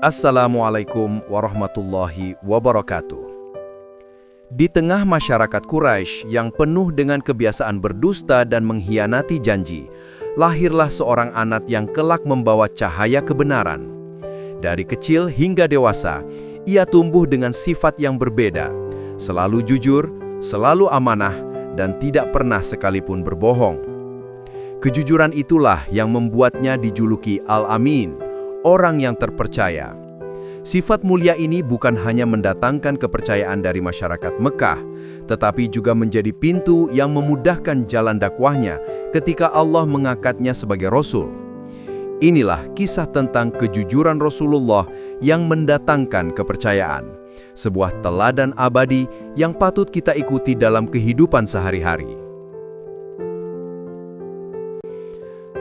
Assalamualaikum warahmatullahi wabarakatuh. Di tengah masyarakat Quraisy yang penuh dengan kebiasaan berdusta dan mengkhianati janji, lahirlah seorang anak yang kelak membawa cahaya kebenaran. Dari kecil hingga dewasa, ia tumbuh dengan sifat yang berbeda, selalu jujur, selalu amanah, dan tidak pernah sekalipun berbohong. Kejujuran itulah yang membuatnya dijuluki Al-Amin, orang yang terpercaya. Sifat mulia ini bukan hanya mendatangkan kepercayaan dari masyarakat Mekah, tetapi juga menjadi pintu yang memudahkan jalan dakwahnya ketika Allah mengangkatnya sebagai Rasul. Inilah kisah tentang kejujuran Rasulullah yang mendatangkan kepercayaan, sebuah teladan abadi yang patut kita ikuti dalam kehidupan sehari-hari.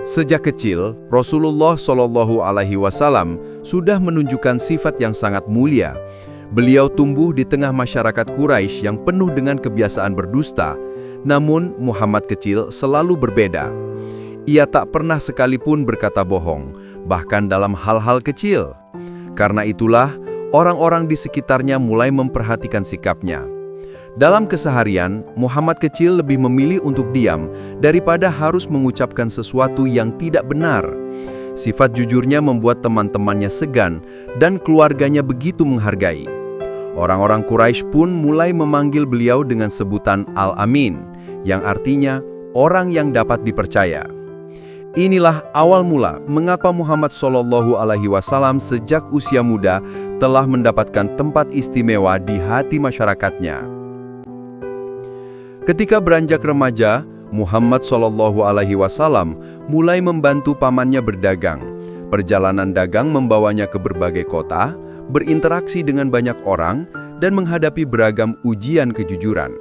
Sejak kecil, Rasulullah SAW sudah menunjukkan sifat yang sangat mulia. Beliau tumbuh di tengah masyarakat Quraisy yang penuh dengan kebiasaan berdusta, namun Muhammad kecil selalu berbeda. Ia tak pernah sekalipun berkata bohong, bahkan dalam hal-hal kecil. Karena itulah, orang-orang di sekitarnya mulai memperhatikan sikapnya. Dalam keseharian, Muhammad kecil lebih memilih untuk diam daripada harus mengucapkan sesuatu yang tidak benar. Sifat jujurnya membuat teman-temannya segan dan keluarganya begitu menghargai. Orang-orang Quraisy pun mulai memanggil beliau dengan sebutan Al-Amin, yang artinya orang yang dapat dipercaya. Inilah awal mula mengapa Muhammad SAW sejak usia muda telah mendapatkan tempat istimewa di hati masyarakatnya. Ketika beranjak remaja, Muhammad SAW mulai membantu pamannya berdagang. Perjalanan dagang membawanya ke berbagai kota, berinteraksi dengan banyak orang, dan menghadapi beragam ujian kejujuran.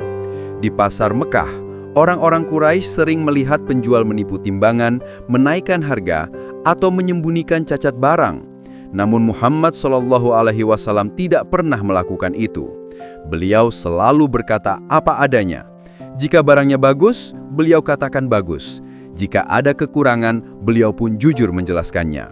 Di pasar Mekah, orang-orang Quraisy sering melihat penjual menipu timbangan, menaikkan harga, atau menyembunyikan cacat barang. Namun Muhammad SAW tidak pernah melakukan itu. Beliau selalu berkata apa adanya. Jika barangnya bagus, beliau katakan bagus. Jika ada kekurangan, beliau pun jujur menjelaskannya.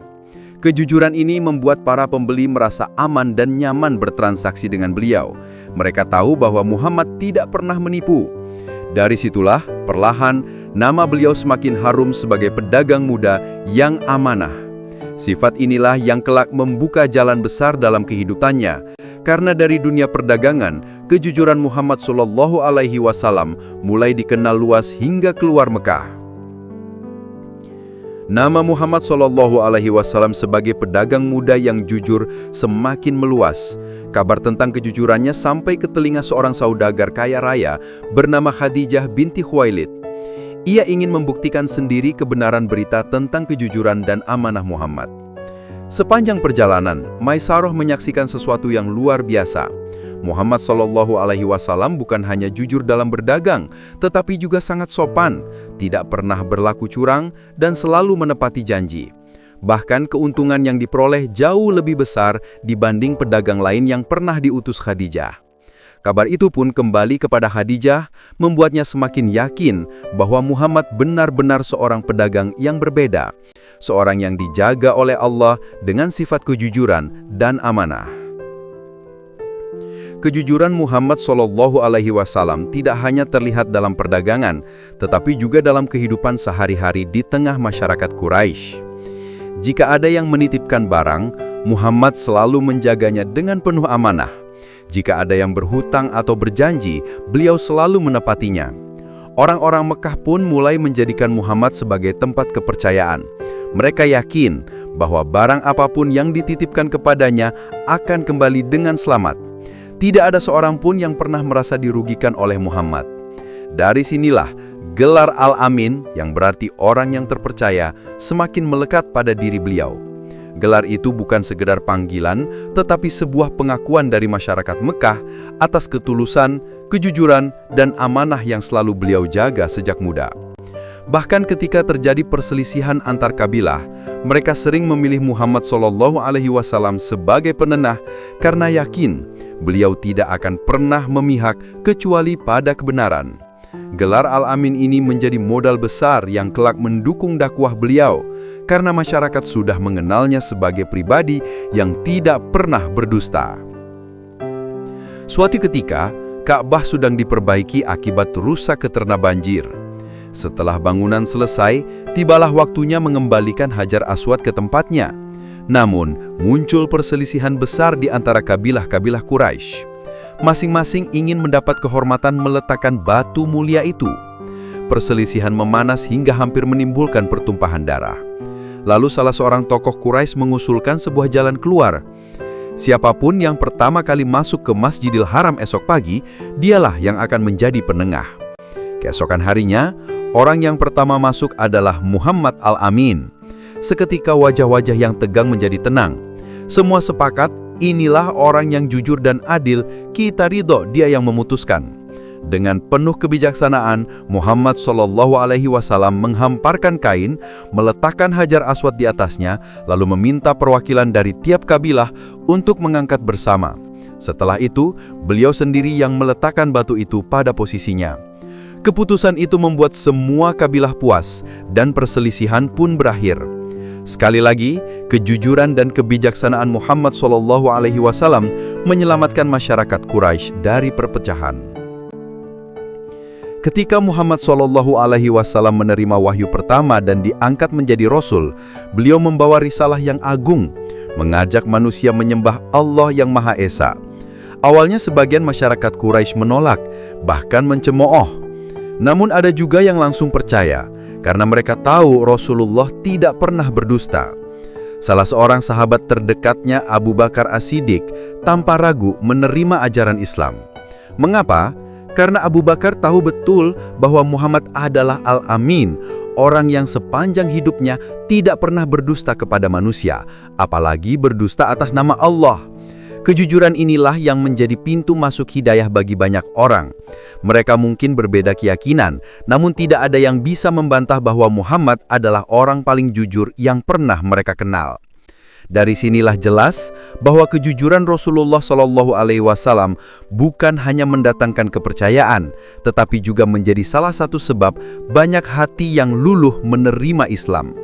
Kejujuran ini membuat para pembeli merasa aman dan nyaman bertransaksi dengan beliau. Mereka tahu bahwa Muhammad tidak pernah menipu. Dari situlah, perlahan, nama beliau semakin harum sebagai pedagang muda yang amanah. Sifat inilah yang kelak membuka jalan besar dalam kehidupannya. Karena dari dunia perdagangan, kejujuran Muhammad SAW mulai dikenal luas hingga keluar Mekah. Nama Muhammad SAW sebagai pedagang muda yang jujur semakin meluas. Kabar tentang kejujurannya sampai ke telinga seorang saudagar kaya raya bernama Khadijah binti Khuwailid. Ia ingin membuktikan sendiri kebenaran berita tentang kejujuran dan amanah Muhammad. Sepanjang perjalanan, Maisarah menyaksikan sesuatu yang luar biasa. Muhammad SAW bukan hanya jujur dalam berdagang, tetapi juga sangat sopan, tidak pernah berlaku curang, dan selalu menepati janji. Bahkan keuntungan yang diperoleh jauh lebih besar dibanding pedagang lain yang pernah diutus Khadijah. Kabar itu pun kembali kepada Khadijah, membuatnya semakin yakin bahwa Muhammad benar-benar seorang pedagang yang berbeda. Seorang yang dijaga oleh Allah dengan sifat kejujuran dan amanah. Kejujuran Muhammad SAW tidak hanya terlihat dalam perdagangan, tetapi juga dalam kehidupan sehari-hari di tengah masyarakat Quraisy. Jika ada yang menitipkan barang, Muhammad selalu menjaganya dengan penuh amanah. Jika ada yang berhutang atau berjanji, beliau selalu menepatinya. Orang-orang Mekah pun mulai menjadikan Muhammad sebagai tempat kepercayaan. Mereka yakin bahwa barang apapun yang dititipkan kepadanya akan kembali dengan selamat. Tidak ada seorang pun yang pernah merasa dirugikan oleh Muhammad. Dari sinilah gelar Al-Amin, yang berarti orang yang terpercaya, semakin melekat pada diri beliau. Gelar itu bukan sekedar panggilan, tetapi sebuah pengakuan dari masyarakat Mekah atas ketulusan, kejujuran, dan amanah yang selalu beliau jaga sejak muda. Bahkan ketika terjadi perselisihan antar kabilah, mereka sering memilih Muhammad SAW sebagai penenah karena yakin beliau tidak akan pernah memihak kecuali pada kebenaran. Gelar Al-Amin ini menjadi modal besar yang kelak mendukung dakwah beliau, karena masyarakat sudah mengenalnya sebagai pribadi yang tidak pernah berdusta. Suatu ketika, Ka'bah sedang diperbaiki akibat rusak karena banjir. Setelah bangunan selesai, tibalah waktunya mengembalikan Hajar Aswad ke tempatnya. Namun, muncul perselisihan besar di antara kabilah-kabilah Quraisy. Masing-masing ingin mendapat kehormatan meletakkan batu mulia itu. Perselisihan memanas hingga hampir menimbulkan pertumpahan darah. Lalu salah seorang tokoh Quraisy mengusulkan sebuah jalan keluar. Siapapun yang pertama kali masuk ke Masjidil Haram esok pagi, dialah yang akan menjadi penengah. Keesokan harinya, orang yang pertama masuk adalah Muhammad Al-Amin. Seketika wajah-wajah yang tegang menjadi tenang. Semua sepakat, inilah orang yang jujur dan adil, kita ridho dia yang memutuskan. Dengan penuh kebijaksanaan, Muhammad SAW menghamparkan kain, meletakkan Hajar Aswad di atasnya, lalu meminta perwakilan dari tiap kabilah untuk mengangkat bersama. Setelah itu, beliau sendiri yang meletakkan batu itu pada posisinya. Keputusan itu membuat semua kabilah puas, dan perselisihan pun berakhir. Sekali lagi, kejujuran dan kebijaksanaan Muhammad SAW menyelamatkan masyarakat Quraisy dari perpecahan. Ketika Muhammad SAW menerima wahyu pertama dan diangkat menjadi Rasul, beliau membawa risalah yang agung, mengajak manusia menyembah Allah yang Maha Esa. Awalnya sebagian masyarakat Quraisy menolak, bahkan mencemooh. Namun ada juga yang langsung percaya, karena mereka tahu Rasulullah tidak pernah berdusta. Salah seorang sahabat terdekatnya, Abu Bakar As-Siddiq, tanpa ragu menerima ajaran Islam. Mengapa? Karena Abu Bakar tahu betul bahwa Muhammad adalah Al-Amin, orang yang sepanjang hidupnya tidak pernah berdusta kepada manusia, apalagi berdusta atas nama Allah. Kejujuran inilah yang menjadi pintu masuk hidayah bagi banyak orang. Mereka mungkin berbeda keyakinan, namun tidak ada yang bisa membantah bahwa Muhammad adalah orang paling jujur yang pernah mereka kenal. Dari sinilah jelas bahwa kejujuran Rasulullah SAW bukan hanya mendatangkan kepercayaan, tetapi juga menjadi salah satu sebab banyak hati yang luluh menerima Islam.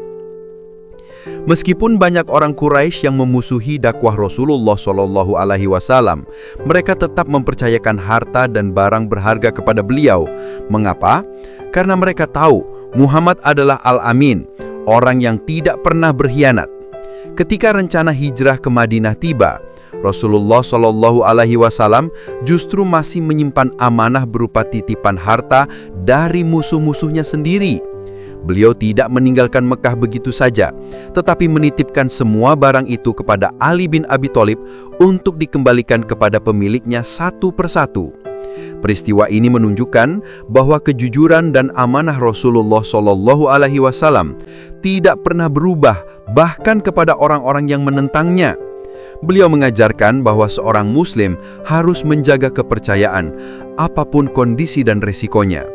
Meskipun banyak orang Quraisy yang memusuhi dakwah Rasulullah SAW, mereka tetap mempercayakan harta dan barang berharga kepada beliau. Mengapa? Karena mereka tahu Muhammad adalah Al-Amin, orang yang tidak pernah berkhianat. Ketika rencana hijrah ke Madinah tiba, Rasulullah SAW justru masih menyimpan amanah berupa titipan harta dari musuh-musuhnya sendiri. Beliau tidak meninggalkan Mekah begitu saja, tetapi menitipkan semua barang itu kepada Ali bin Abi Thalib untuk dikembalikan kepada pemiliknya satu persatu. Peristiwa ini menunjukkan bahwa kejujuran dan amanah Rasulullah SAW tidak pernah berubah, bahkan kepada orang-orang yang menentangnya. Beliau mengajarkan bahwa seorang Muslim harus menjaga kepercayaan, apapun kondisi dan resikonya.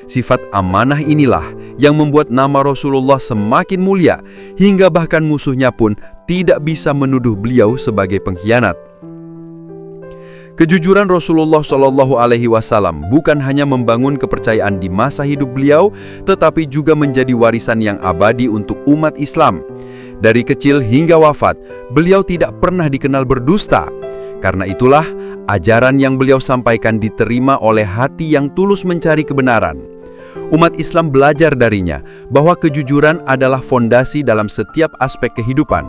Sifat amanah inilah yang membuat nama Rasulullah semakin mulia, hingga bahkan musuhnya pun tidak bisa menuduh beliau sebagai pengkhianat. Kejujuran Rasulullah SAW bukan hanya membangun kepercayaan di masa hidup beliau, tetapi juga menjadi warisan yang abadi untuk umat Islam. Dari kecil hingga wafat, beliau tidak pernah dikenal berdusta. Karena itulah, ajaran yang beliau sampaikan diterima oleh hati yang tulus mencari kebenaran. Umat Islam belajar darinya bahwa kejujuran adalah fondasi dalam setiap aspek kehidupan.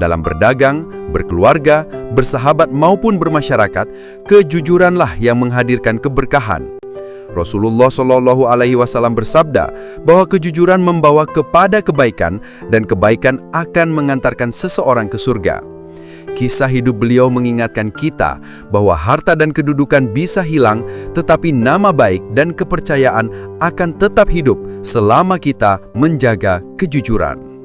Dalam berdagang, berkeluarga, bersahabat maupun bermasyarakat, kejujuranlah yang menghadirkan keberkahan. Rasulullah SAW bersabda bahwa kejujuran membawa kepada kebaikan dan kebaikan akan mengantarkan seseorang ke surga. Kisah hidup beliau mengingatkan kita bahwa harta dan kedudukan bisa hilang, tetapi nama baik dan kepercayaan akan tetap hidup selama kita menjaga kejujuran.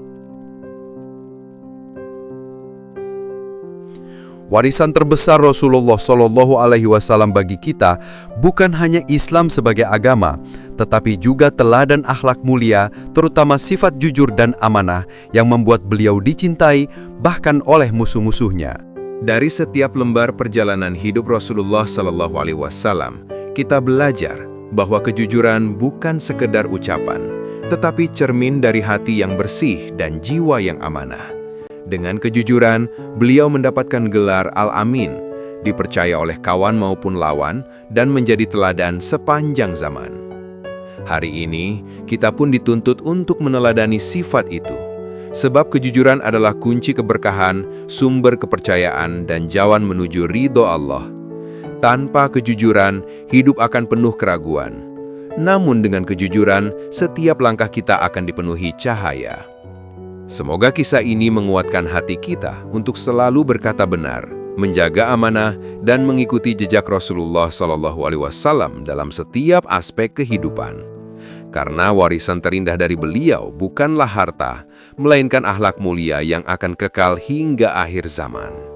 Warisan terbesar Rasulullah SAW bagi kita bukan hanya Islam sebagai agama, tetapi juga teladan akhlak mulia, terutama sifat jujur dan amanah yang membuat beliau dicintai bahkan oleh musuh-musuhnya. Dari setiap lembar perjalanan hidup Rasulullah SAW, kita belajar bahwa kejujuran bukan sekedar ucapan, tetapi cermin dari hati yang bersih dan jiwa yang amanah. Dengan kejujuran, beliau mendapatkan gelar Al-Amin, dipercaya oleh kawan maupun lawan, dan menjadi teladan sepanjang zaman. Hari ini, kita pun dituntut untuk meneladani sifat itu. Sebab kejujuran adalah kunci keberkahan, sumber kepercayaan, dan jalan menuju ridho Allah. Tanpa kejujuran, hidup akan penuh keraguan. Namun dengan kejujuran, setiap langkah kita akan dipenuhi cahaya. Semoga kisah ini menguatkan hati kita untuk selalu berkata benar, menjaga amanah, dan mengikuti jejak Rasulullah SAW dalam setiap aspek kehidupan. Karena warisan terindah dari beliau bukanlah harta, melainkan akhlak mulia yang akan kekal hingga akhir zaman.